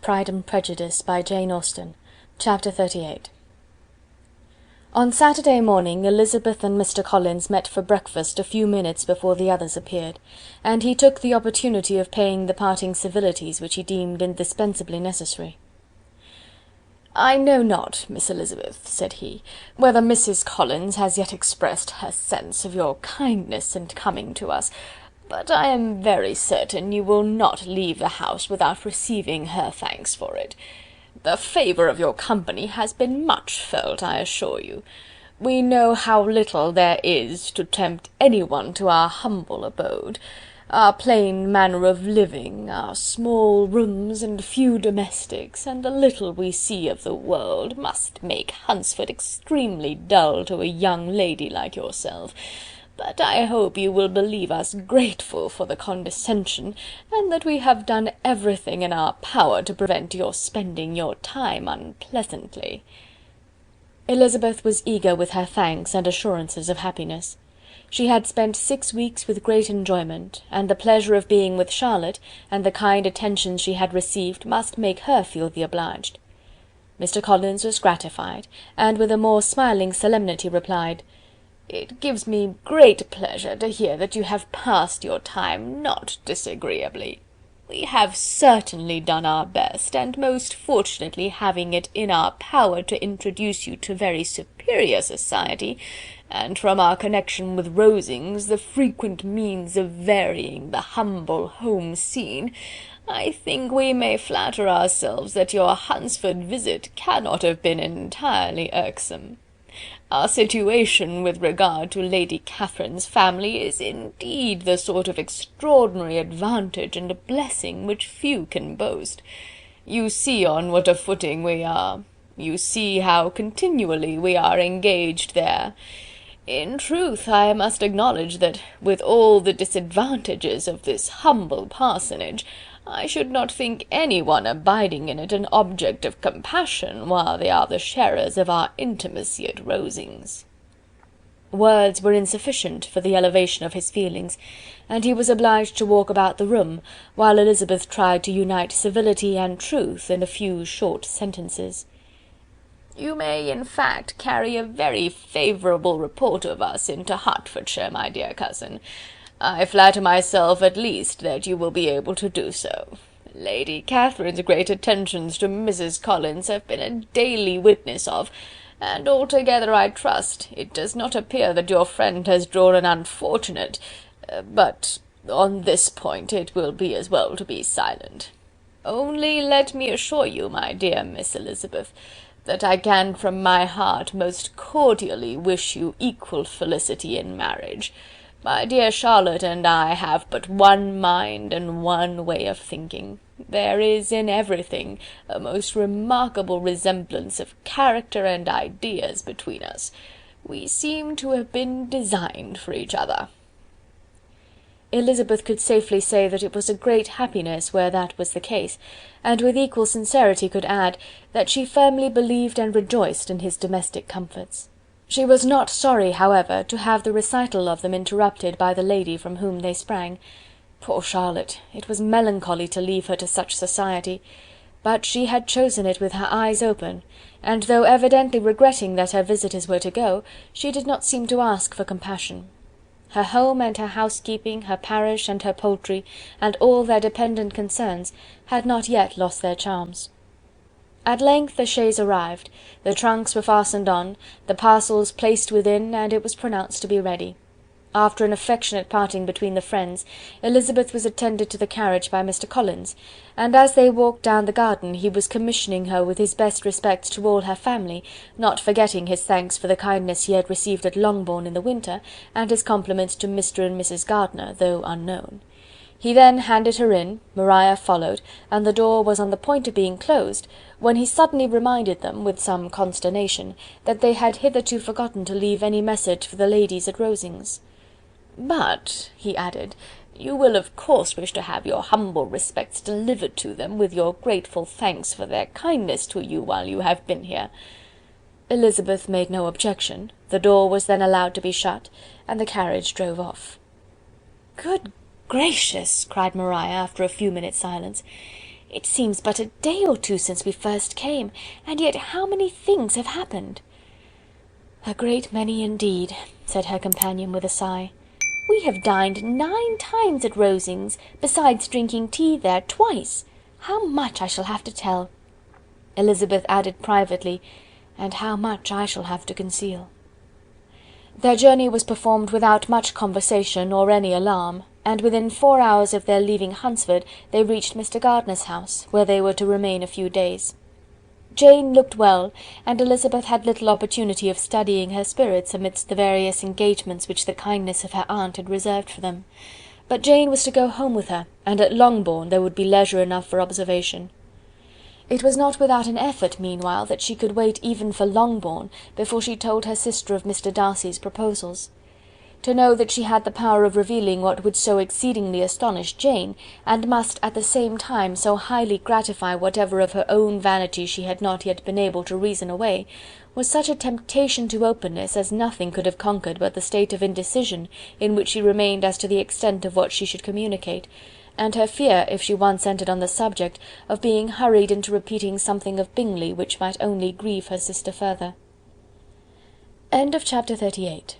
Pride and Prejudice by Jane Austen. Chapter 38. On Saturday morning Elizabeth and Mr. Collins met for breakfast a few minutes before the others appeared, and he took the opportunity of paying the parting civilities which he deemed indispensably necessary. "I know not, Miss Elizabeth," said he, "whether Mrs. Collins has yet expressed her sense of your kindness in coming to us, but I am very certain you will not leave the house without receiving her thanks for it. The favour of your company has been much felt, I assure you. We know how little there is to tempt anyone to our humble abode. Our plain manner of living, our small rooms and few domestics, and the little we see of the world, must make Hunsford extremely dull to a young lady like yourself. But I hope you will believe us grateful for the condescension, and that we have done everything in our power to prevent your spending your time unpleasantly." Elizabeth was eager with her thanks and assurances of happiness. She had spent 6 weeks with great enjoyment, and the pleasure of being with Charlotte, and the kind attentions she had received, must make her feel the obliged. Mr. Collins was gratified, and with a more smiling solemnity replied, "It gives me great pleasure to hear that you have passed your time not disagreeably. We have certainly done our best, and most fortunately having it in our power to introduce you to very superior society, and from our connection with Rosings, the frequent means of varying the humble home scene, I think we may flatter ourselves that your Hunsford visit cannot have been entirely irksome. Our situation with regard to Lady Catherine's family is indeed the sort of extraordinary advantage and blessing which few can boast. You see on what a footing we are. You see how continually we are engaged there. In truth, I must acknowledge that, with all the disadvantages of this humble parsonage, I should not think anyone abiding in it an object of compassion, while they are the sharers of our intimacy at Rosings." Words were insufficient for the elevation of his feelings, and he was obliged to walk about the room, while Elizabeth tried to unite civility and truth in a few short sentences. "You may, in fact, carry a very favourable report of us into Hertfordshire, my dear cousin. I flatter myself, at least, that you will be able to do so. Lady Catherine's great attentions to Mrs. Collins have been a daily witness of, and altogether, I trust, it does not appear that your friend has drawn an unfortunate... but on this point it will be as well to be silent. Only let me assure you, my dear Miss Elizabeth, that I can from my heart most cordially wish you equal felicity in marriage. My dear Charlotte and I have but one mind and one way of thinking. There is in everything a most remarkable resemblance of character and ideas between us. We seem to have been designed for each other." Elizabeth could safely say that it was a great happiness where that was the case, and with equal sincerity could add, that she firmly believed and rejoiced in his domestic comforts. She was not sorry, however, to have the recital of them interrupted by the lady from whom they sprang. Poor Charlotte! It was melancholy to leave her to such society, but she had chosen it with her eyes open, and though evidently regretting that her visitors were to go, she did not seem to ask for compassion. Her home and her housekeeping, her parish and her poultry, and all their dependent concerns, had not yet lost their charms. At length the chaise arrived, the trunks were fastened on, the parcels placed within, and it was pronounced to be ready. After an affectionate parting between the friends, Elizabeth was attended to the carriage by Mr. Collins, and as they walked down the garden he was commissioning her with his best respects to all her family, not forgetting his thanks for the kindness he had received at Longbourn in the winter, and his compliments to Mr. and Mrs. Gardiner, though unknown. He then handed her in, Maria followed, and the door was on the point of being closed, when he suddenly reminded them, with some consternation, that they had hitherto forgotten to leave any message for the ladies at Rosings. "But," he added, "you will of course wish to have your humble respects delivered to them, with your grateful thanks for their kindness to you while you have been here." Elizabeth made no objection, the door was then allowed to be shut, and the carriage drove off. "Good gracious!" cried Maria, after a few minutes' silence, It seems but a day or two since we first came, and yet how many things have happened!" "A great many indeed," said her companion with a sigh. "We have dined 9 times at Rosings, besides drinking tea there twice. How much I shall have to tell!" Elizabeth added privately, "and how much I shall have to conceal." Their journey was performed without much conversation or any alarm, and within 4 hours of their leaving Hunsford they reached Mr. Gardiner's house, where they were to remain a few days. Jane looked well, and Elizabeth had little opportunity of studying her spirits amidst the various engagements which the kindness of her aunt had reserved for them. But Jane was to go home with her, and at Longbourn there would be leisure enough for observation. It was not without an effort, meanwhile, that she could wait even for Longbourn before she told her sister of Mr. Darcy's proposals. To know that she had the power of revealing what would so exceedingly astonish Jane, and must at the same time so highly gratify whatever of her own vanity she had not yet been able to reason away, was such a temptation to openness as nothing could have conquered but the state of indecision in which she remained as to the extent of what she should communicate, and her fear, if she once entered on the subject, of being hurried into repeating something of Bingley which might only grieve her sister further. Chapter 38